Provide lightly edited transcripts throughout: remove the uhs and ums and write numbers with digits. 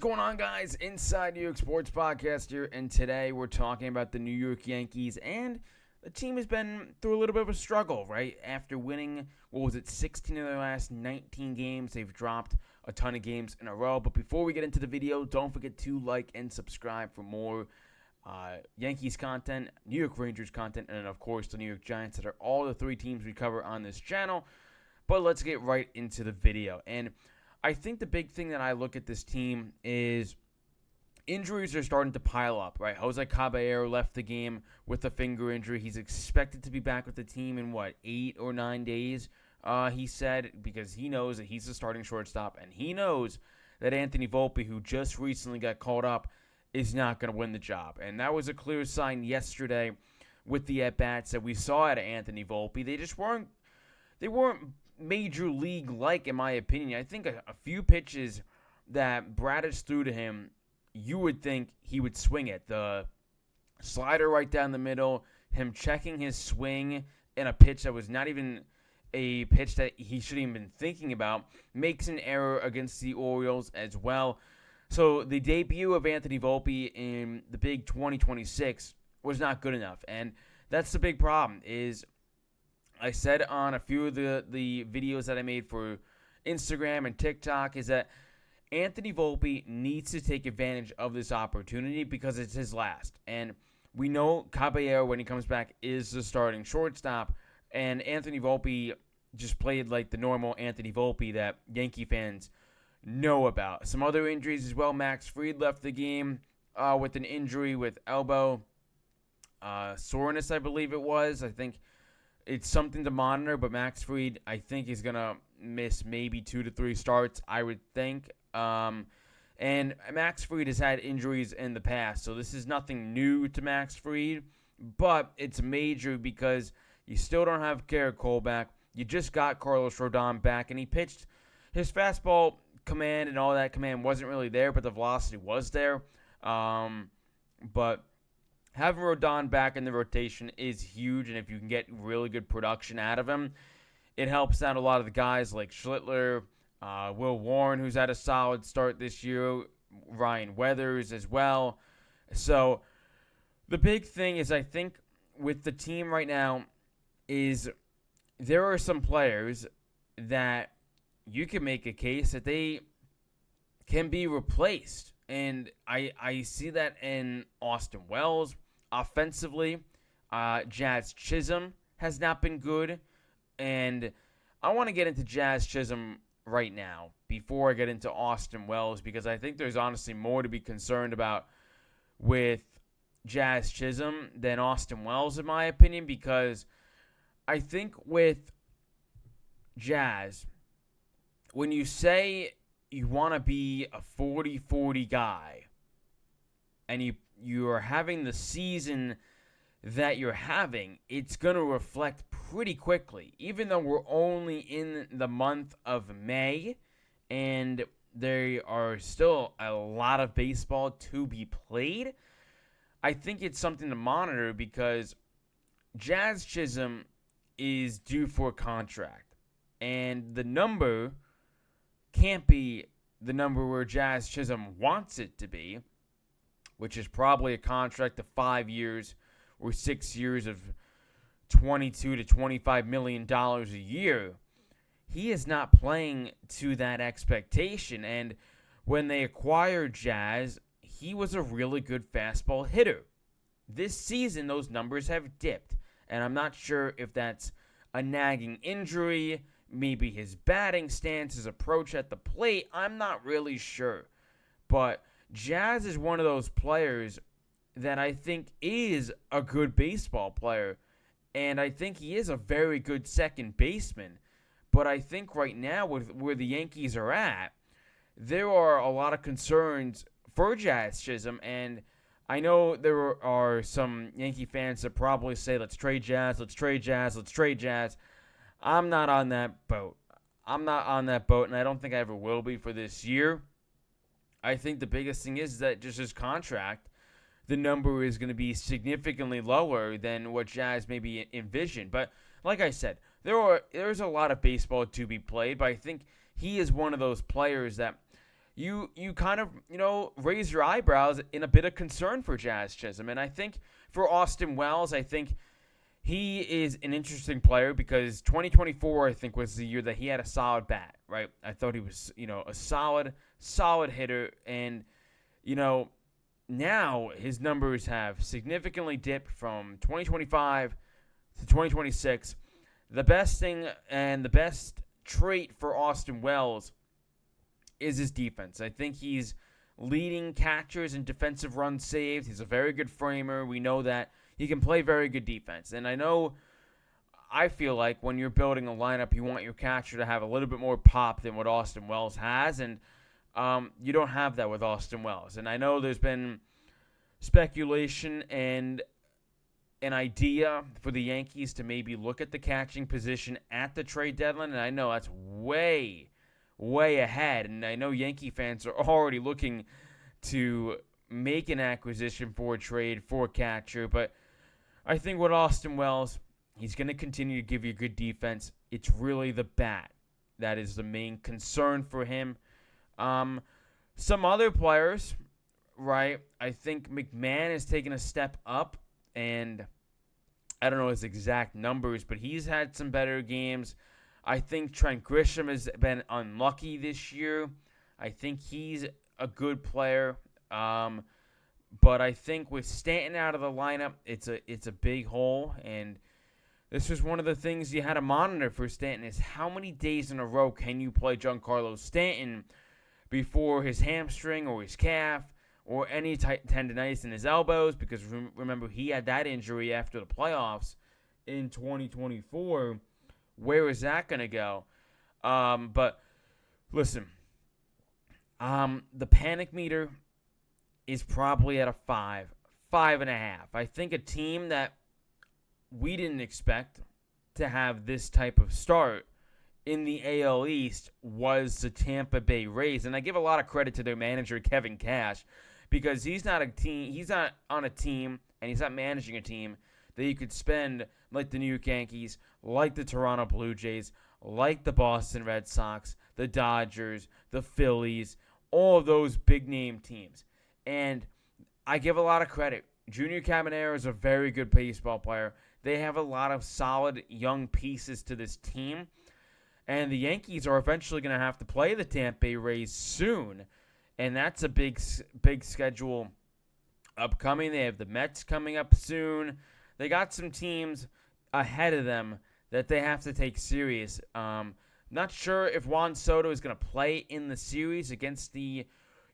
going on, guys? Inside New York Sports Podcast here, and today we're talking about the New York Yankees, and the team has been through a little bit of a struggle, right? After winning, 16 of their last 19 games, they've dropped a ton of games in a row. But before we get into the video, don't forget to like and subscribe for more Yankees content, New York Rangers content, and of course the New York Giants, that are all the three teams we cover on this channel. But let's get right into the video. And I think the big thing that I look at this team is injuries are starting to pile up, right? Jose Caballero left the game with a finger injury. He's expected to be back with the team in, 8 or 9 days, he said, because he knows that he's the starting shortstop, and he knows that Anthony Volpe, who just recently got called up, is not going to win the job. And that was a clear sign yesterday with the at-bats that we saw out of Anthony Volpe. They weren't major league-like, in my opinion. I think a few pitches that Bradish threw to him, you would think he would swing it. The slider right down the middle, him checking his swing in a pitch that was not even a pitch that he shouldn't even been thinking about, makes an error against the Orioles as well. So the debut of Anthony Volpe in the big 2026 was not good enough, and that's the big problem. Is I said on a few of the videos that I made for Instagram and TikTok is that Anthony Volpe needs to take advantage of this opportunity because it's his last. And we know Caballero, when he comes back, is the starting shortstop. And Anthony Volpe just played like the normal Anthony Volpe that Yankee fans know about. Some other injuries as well. Max Fried left the game with an injury with elbow soreness, I believe it was. I think it's something to monitor, but Max Fried, I think, is going to miss maybe 2 to 3 starts, I would think. And Max Fried has had injuries in the past, so this is nothing new to Max Fried, but it's major because you still don't have Garrett Cole back. You just got Carlos Rodon back, and he pitched. His fastball command and all that command wasn't really there, but the velocity was there. But having Rodon back in the rotation is huge, and if you can get really good production out of him, it helps out a lot of the guys like Schlittler, Will Warren, who's had a solid start this year, Ryan Weathers as well. So the big thing is, I think, with the team right now is there are some players that you can make a case that they can be replaced. And I see that in Austin Wells. Offensively, Jazz Chisholm has not been good, and I want to get into Jazz Chisholm right now before I get into Austin Wells, because I think there's honestly more to be concerned about with Jazz Chisholm than Austin Wells, in my opinion, because I think with Jazz, when you say you want to be a 40-40 guy and you are having the season that you're having, it's going to reflect pretty quickly. Even though we're only in the month of May and there are still a lot of baseball to be played, I think it's something to monitor because Jazz Chisholm is due for a contract. And the number can't be the number where Jazz Chisholm wants it to be, which is probably a contract of 5 years or 6 years of $22 to $25 million a year. He is not playing to that expectation. And when they acquired Jazz, he was a really good fastball hitter. This season, those numbers have dipped. And I'm not sure if that's a nagging injury, maybe his batting stance, his approach at the plate. I'm not really sure. But Jazz is one of those players that I think is a good baseball player, and I think he is a very good second baseman. But I think right now, with where the Yankees are at, there are a lot of concerns for Jazz Chisholm, and I know there are some Yankee fans that probably say, let's trade Jazz, let's trade Jazz, let's trade Jazz. I'm not on that boat. And I don't think I ever will be for this year. I think the biggest thing is that just his contract, the number is going to be significantly lower than what Jazz maybe envisioned. But like I said, there's a lot of baseball to be played, but I think he is one of those players that you kind of, raise your eyebrows in a bit of concern for Jazz Chisholm. And I think for Austin Wells, I think he is an interesting player because 2024, I think, was the year that he had a solid bat, right? I thought he was, a solid hitter. And, now his numbers have significantly dipped from 2025 to 2026. The best thing and the best trait for Austin Wells is his defense. I think he's leading catchers in defensive runs saved. He's a very good framer. We know that he can play very good defense. And I feel like when you're building a lineup, you want your catcher to have a little bit more pop than what Austin Wells has. And you don't have that with Austin Wells. And I know there's been speculation and an idea for the Yankees to maybe look at the catching position at the trade deadline. And I know that's way ahead. And I know Yankee fans are already looking to make an acquisition for a trade for a catcher. But I think with Austin Wells, he's going to continue to give you good defense. It's really the bat that is the main concern for him. Some other players, right? I think McMahon has taken a step up, and I don't know his exact numbers, but he's had some better games. I think Trent Grisham has been unlucky this year. I think he's a good player. But I think with Stanton out of the lineup, it's a big hole. And this was one of the things you had to monitor for Stanton is how many days in a row can you play Giancarlo Stanton before his hamstring or his calf or any tendonitis in his elbows, because remember, he had that injury after the playoffs in 2024. Where is that going to go? But listen, the panic meter is probably at a 5.5. I think a team that we didn't expect to have this type of start in the AL East was the Tampa Bay Rays. And I give a lot of credit to their manager, Kevin Cash, because he's not on a team, and he's not managing a team that you could spend like the New York Yankees, like the Toronto Blue Jays, like the Boston Red Sox, the Dodgers, the Phillies, all of those big-name teams. And I give a lot of credit. Junior Caminero is a very good baseball player. They have a lot of solid young pieces to this team. And the Yankees are eventually going to have to play the Tampa Bay Rays soon. And that's a big schedule upcoming. They have the Mets coming up soon. They got some teams ahead of them that they have to take serious. Not sure if Juan Soto is going to play in the series against the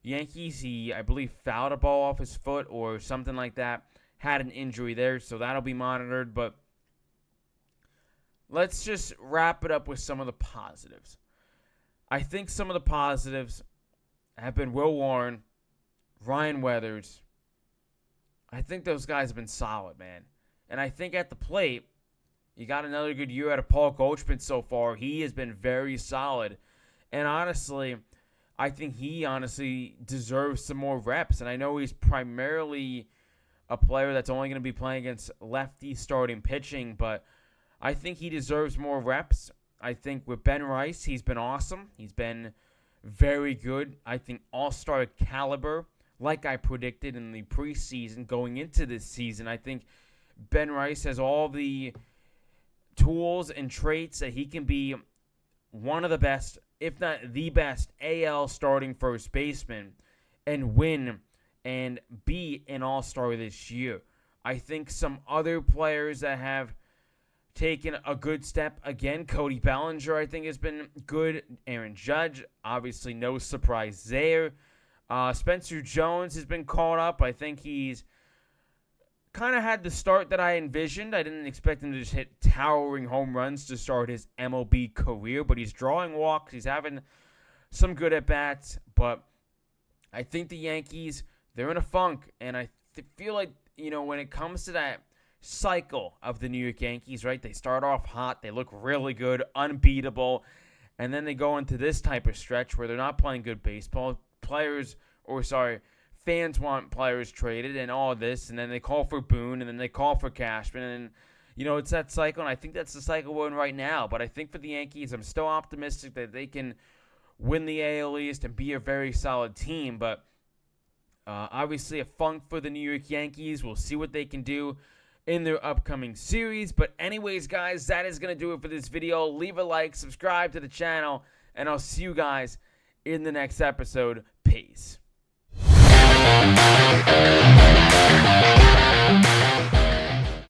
Yankees. He, I believe, fouled a ball off his foot or something like that. Had an injury there, so that'll be monitored. But let's just wrap it up with some of the positives. I think some of the positives have been Will Warren, Ryan Weathers. I think those guys have been solid, man. And I think at the plate, you got another good year out of Paul Goldschmidt so far. He has been very solid. And honestly, I think he honestly deserves some more reps. And I know he's primarily a player that's only going to be playing against lefty starting pitching, but I think he deserves more reps. I think with Ben Rice, he's been awesome. He's been very good. I think all-star caliber, like I predicted in the preseason going into this season. I think Ben Rice has all the tools and traits that he can be one of the best, if not the best, AL starting first baseman and win and be an all-star this year. I think some other players that have taken a good step, again, Cody Bellinger, I think, has been good. Aaron Judge, obviously no surprise there. Spencer Jones has been caught up. I think he's kind of had the start that I envisioned. I didn't expect him to just hit towering home runs to start his MLB career, but he's drawing walks. He's having some good at-bats, but I think the Yankees, they're in a funk, and I feel like, when it comes to that cycle of the New York Yankees, right, they start off hot, they look really good, unbeatable, and then they go into this type of stretch where they're not playing good baseball. Fans want players traded and all this, and then they call for Boone, and then they call for Cashman, and it's that cycle, and I think that's the cycle we're in right now. But I think for the Yankees, I'm still optimistic that they can win the AL East and be a very solid team. But obviously a funk for the New York Yankees. We'll see what they can do in their upcoming series. But anyways, guys, that is going to do it for this video. Leave a like, subscribe to the channel, and I'll see you guys in the next episode. Peace.